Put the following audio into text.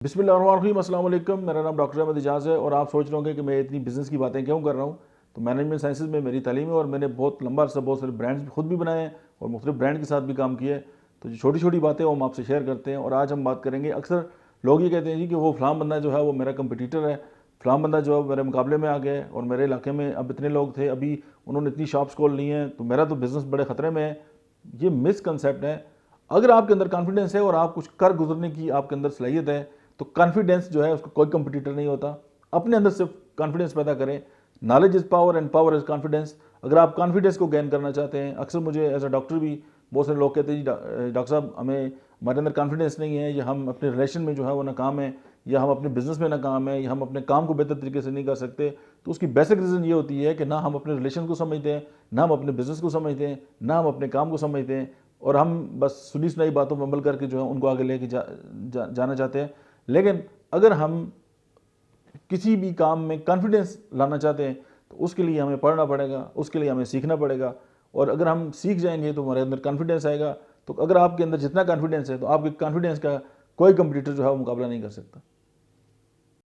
बिस्मिल्लाहिर्रहमानिर्रहीम, अस्सलाम वालेकुम। मेरा नाम डॉक्टर अहमद इजाज़ है और आप सोच रहे होंगे कि मैं इतनी बिज़नेस की बातें क्यों कर रहा हूँ। तो मैनेजमेंट साइंसेज में मेरी तालीम है और मैंने बहुत लंबा अर्सा बहुत सारे ब्रांड्स खुद भी बनाए हैं और मुख्तलिफ ब्रांड के साथ भी काम किया है। तो जो छोटी छोटी बातें वो हम आपसे शेयर करते हैं और आज हम बात करेंगे। अक्सर लोग ये कहते हैं जी कि वो फ़लाँ बंदा जो है वो मेरा कंपटीटर है, फ़लाँ बंदा जो है मेरे मुकाबले में आ गया है और मेरे इलाके में अब इतने लोग थे, अभी उन्होंने इतनी शॉप्स खोल ली हैं, तो मेरा तो बिज़नेस बड़े ख़तरे में है। ये मिसकंसेप्ट है। अगर आपके अंदर कॉन्फिडेंस है और आप कुछ कर गुजरने की आपके अंदर सलाहियत है, तो कॉन्फिडेंस जो है उसको कोई कंपटीटर नहीं होता। अपने अंदर सिर्फ कॉन्फिडेंस पैदा करें। Knowledge is power and power is confidence. अगर आप कॉन्फिडेंस को गेन करना चाहते हैं, अक्सर मुझे एज अ डॉक्टर भी बहुत सारे लोग कहते हैं जी डॉक्टर साहब हमारे अंदर कॉन्फिडेंस नहीं है, या हम अपने रिलेशन में जो है वो नाकाम है, या हम अपने बिजनेस में नाकाम है, या हम अपने काम को बेहतर तरीके से नहीं कर सकते। तो उसकी बेसिक रीज़न ये होती है कि ना हम अपने रिलेशन को समझते हैं, ना हम अपने बिजनेस को समझते हैं, ना हम अपने काम को समझते हैं, और हम बस सुनी सुनाई बातों पर अमल करके जो है उनको आगे लेके जाना चाहते हैं। लेकिन अगर हम किसी भी काम में कॉन्फिडेंस लाना चाहते हैं तो उसके लिए हमें पढ़ना पड़ेगा, उसके लिए हमें सीखना पड़ेगा। और अगर हम सीख जाएंगे तो हमारे अंदर कॉन्फिडेंस आएगा। तो अगर आपके अंदर जितना कॉन्फिडेंस है तो आपके कॉन्फिडेंस का कोई कंपटीटर जो है वो मुकाबला नहीं कर सकता।